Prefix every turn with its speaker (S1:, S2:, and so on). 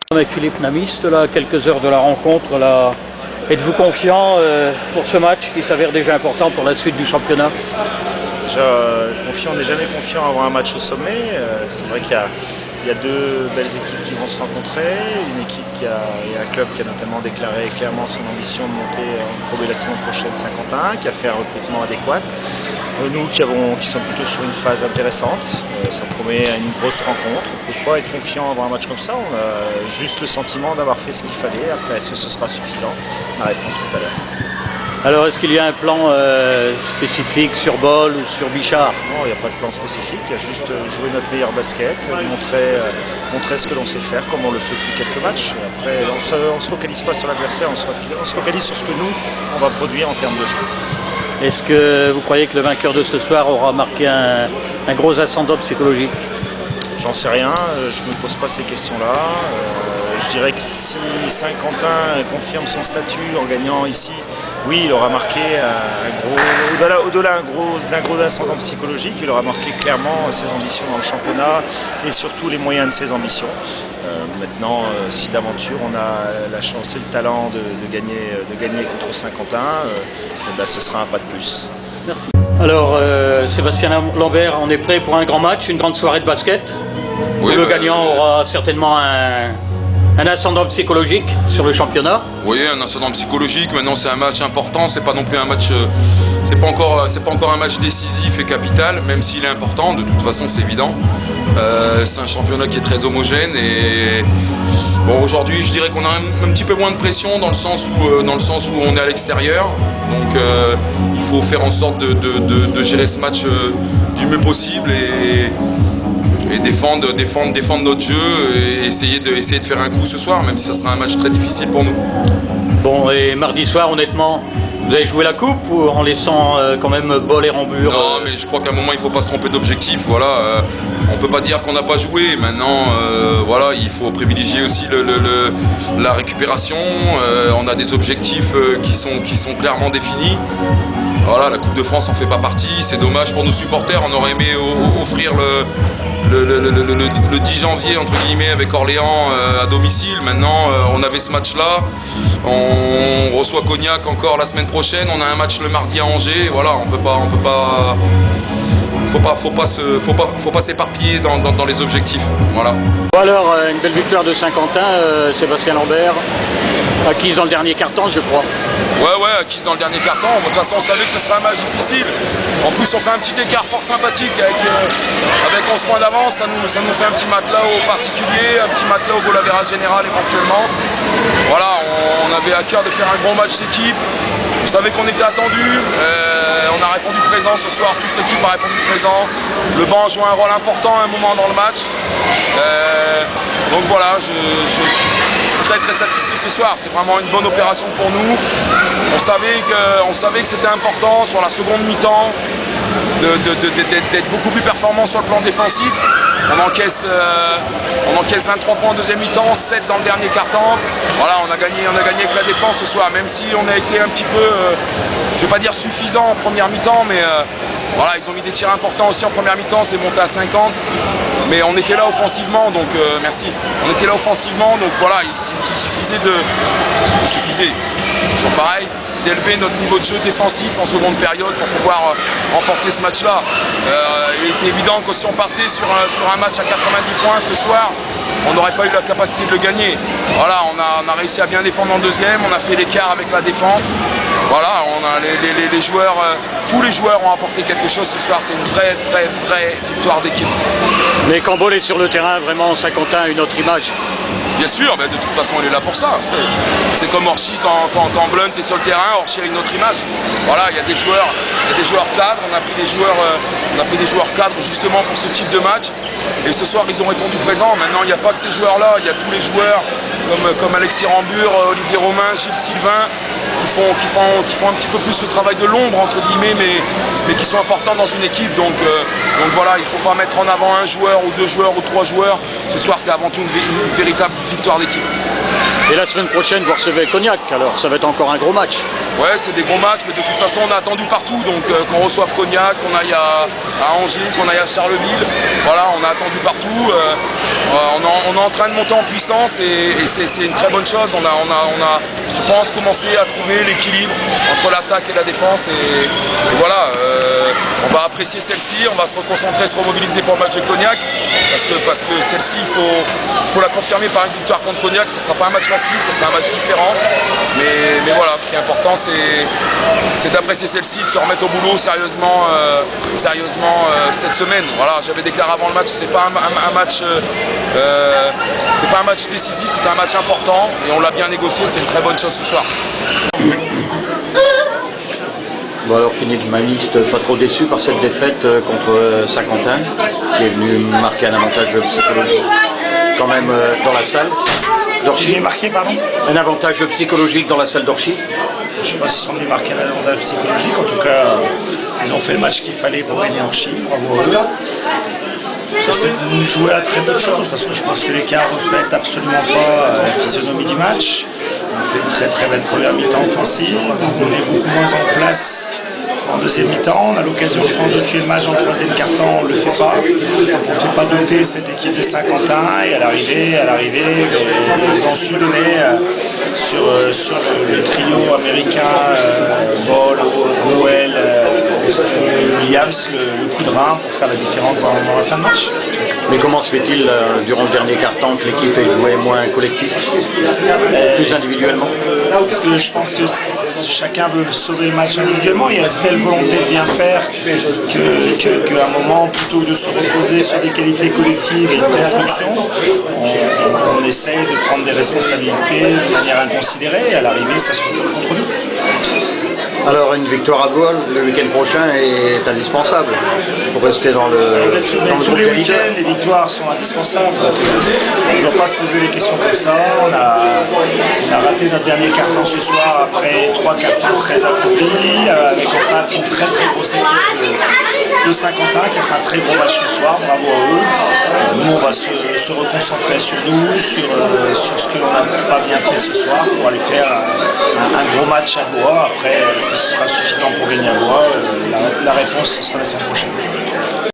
S1: Avec Philippe Namiste, là, à quelques heures de la rencontre, là, êtes-vous confiant pour ce match qui s'avère déjà important pour la suite du championnat?
S2: Déjà confiant, on n'est jamais confiant avant un match au sommet. C'est vrai qu'il y a deux belles équipes qui vont se rencontrer. Une équipe et un club qui a notamment déclaré clairement son ambition de monter en Pro B la saison prochaine, Saint-Quentin, qui a fait un recrutement adéquat. Nous qui sommes plutôt sur une phase intéressante, ça promet une grosse rencontre. On ne peut pas être confiant avant un match comme ça, on a juste le sentiment d'avoir fait ce qu'il fallait. Après, est-ce que ce sera suffisant? La réponse tout à l'heure.
S1: Alors, est-ce qu'il y a un plan spécifique sur Boll ou sur Bichard?
S2: Non, il n'y a pas de plan spécifique, il y a juste jouer notre meilleur basket, montrer ce que l'on sait faire, comme on le fait depuis quelques matchs. Après, on ne se focalise pas sur l'adversaire, on se focalise sur ce que nous, on va produire en termes de jeu.
S1: Est-ce que vous croyez que le vainqueur de ce soir aura marqué un gros ascendant psychologique?
S2: J'en sais rien, je ne me pose pas ces questions-là. Je dirais que si Saint-Quentin confirme son statut en gagnant ici, oui, il aura marqué au-delà d'un gros ascendant psychologique, il aura marqué clairement ses ambitions dans le championnat et surtout les moyens de ses ambitions. Maintenant, si d'aventure on a la chance et le talent de gagner contre Saint-Quentin, ce sera un pas de plus.
S1: Merci. Alors, Sébastien Lambert, on est prêt pour un grand match, une grande soirée de basket. Oui, le gagnant aura certainement un ascendant psychologique sur le championnat.
S3: Oui, un ascendant psychologique. Maintenant, c'est un match important. C'est pas non plus un match. C'est pas encore un match décisif et capital, même s'il est important. De toute façon, c'est évident. C'est un championnat qui est très homogène et bon, aujourd'hui, je dirais qu'on a un petit peu moins de pression dans le sens où on est à l'extérieur. Donc, il faut faire en sorte de gérer ce match du mieux possible et défendre notre jeu et essayer de faire un coup ce soir, même si ça sera un match très difficile pour nous.
S1: Bon, et mardi soir, honnêtement, vous avez joué la coupe ou en laissant quand même Boll et Rambure?
S3: Non, mais je crois qu'à un moment, il ne faut pas se tromper d'objectif. Voilà, on ne peut pas dire qu'on n'a pas joué. Maintenant, voilà, il faut privilégier aussi la récupération. On a des objectifs qui sont clairement définis. Voilà, la Coupe de France en fait pas partie, c'est dommage pour nos supporters, on aurait aimé offrir le 10 janvier entre guillemets avec Orléans à domicile. Maintenant on avait ce match là, on reçoit Cognac encore la semaine prochaine, on a un match le mardi à Angers, voilà, on peut pas faut pas s'éparpiller dans les objectifs. Voilà.
S1: Alors une belle victoire de Saint-Quentin, Sébastien Lambert, acquise dans le dernier quart-temps je crois.
S3: Ouais, acquise dans le dernier quart-temps. De toute façon, on savait que ce serait un match difficile. En plus, on fait un petit écart fort sympathique avec 11 points d'avance. Ça nous fait un petit matelas au particulier, un petit matelas au goal average général éventuellement. Voilà, on avait à cœur de faire un gros match d'équipe. Vous savez qu'on était attendu. On a répondu présent ce soir. Toute l'équipe a répondu présent. Le banc a joué un rôle important à un moment dans le match. Donc voilà, je suis très satisfait ce soir. C'est vraiment une bonne opération pour nous. On savait que c'était important sur la seconde mi-temps d'être beaucoup plus performant sur le plan défensif. On encaisse 23 points en deuxième mi-temps, 7 dans le dernier quart-temps. Voilà, on a gagné avec la défense ce soir, même si on a été un petit peu, je ne vais pas dire suffisant en première mi-temps, mais voilà, ils ont mis des tirs importants aussi en première mi-temps, c'est monté à 50. Mais on était là offensivement, donc merci. On était là offensivement, donc voilà, il suffisait, toujours pareil, d'élever notre niveau de jeu défensif en seconde période pour pouvoir remporter ce match-là. Il était évident que si on partait sur un match à 90 points ce soir, on n'aurait pas eu la capacité de le gagner. Voilà, on a réussi à bien défendre en deuxième, on a fait l'écart avec la défense. Voilà, on a les joueurs, tous les joueurs ont apporté quelque chose ce soir. C'est une vraie victoire d'équipe.
S1: Mais quand Boll est sur le terrain, vraiment, Saint-Quentin a une autre image.
S3: Bien sûr, mais de toute façon, elle est là pour ça. C'est comme Orchy quand Blunt est sur le terrain, Orchy a une autre image. Voilà, il y a des joueurs cadres. On a pris des joueurs cadres justement pour ce type de match. Et ce soir, ils ont répondu présent. Maintenant, il n'y a pas que ces joueurs-là. Il y a tous les joueurs comme Alexis Rambure, Olivier Romain, Gilles Sylvain, qui font un petit peu plus ce travail de l'ombre entre guillemets, mais qui sont importants dans une équipe. Donc voilà, il ne faut pas mettre en avant un joueur ou deux joueurs ou trois joueurs. Ce soir, c'est avant tout une véritable victoire d'équipe.
S1: Et la semaine prochaine, vous recevez Cognac, alors ça va être encore un gros match.
S3: Ouais, c'est des gros matchs, mais de toute façon, on a attendu partout. Donc, qu'on reçoive Cognac, qu'on aille à Angers, qu'on aille à Charleville. Voilà, on a attendu partout. On est en train de monter en puissance et c'est une très bonne chose. On a, je pense, commencé à trouver l'équilibre entre l'attaque et la défense. Et voilà, on va apprécier celle-ci, on va se reconcentrer, se remobiliser pour le match de Cognac. Parce que celle-ci, il faut la confirmer par une victoire contre Cognac. Ce ne sera pas un match facile, ce sera un match différent. Mais voilà, ce qui est important, c'est d'apprécier celle-ci, de se remettre au boulot sérieusement cette semaine. Voilà, j'avais déclaré avant le match, c'est pas un match décisif, c'était un match important et on l'a bien négocié, c'est une très bonne chose ce soir.
S1: Bon alors Philippe Maniste, pas trop déçu par cette défaite contre Saint-Quentin, qui est venu marquer un avantage psychologique quand même dans la salle d'Orchy.
S2: Il est marqué, pardon ?
S1: Un avantage psychologique dans la salle d'Orchy.
S2: Je ne sais pas s'ils sont venus marquer un avantage psychologique, en tout cas ils ont fait le match qu'il fallait pour gagner Orchy, bravo à eux. Ça s'est joué à très peu de choses parce que je pense que l'écart ne reflète absolument pas la physionomie du match. On fait une très très belle première mi-temps offensive, on est beaucoup moins en place en deuxième mi-temps. On a l'occasion, je pense, de tuer le match en troisième quart-temps, on ne le fait pas. On ne fait pas douter cette équipe de Saint-Quentin et à l'arrivée, ils ont su donner sur le trio américain, Ball, Noël, Williams, le coup de rein pour faire la différence dans la fin de match.
S1: Mais comment se fait-il durant le dernier quart-temps que l'équipe ait joué moins collectif, plus individuellement?
S2: Parce que je pense que chacun veut sauver le match individuellement. Il y a une telle volonté de bien faire qu'à un moment, plutôt que de se reposer sur des qualités collectives et une construction, on essaye de prendre des responsabilités de manière inconsidérée et à l'arrivée, ça se retourne contre nous.
S4: Alors une victoire à Boal le week-end prochain est indispensable pour rester dans le
S2: tous les week-ends, les victoires sont indispensables. On ne doit pas se poser des questions comme ça. On a raté notre dernier carton ce soir après 3 cartons très approuvés, avec en face une très très grosse équipe de Saint-Quentin qui a fait un très gros match ce soir. Bravo à eux. Nous, on va se reconcentrer sur nous, sur ce que l'on n'a pas bien fait ce soir pour aller faire un gros match à Bois. Après, est-ce que ce sera suffisant pour gagner à Bois? La réponse, ce sera la semaine prochaine.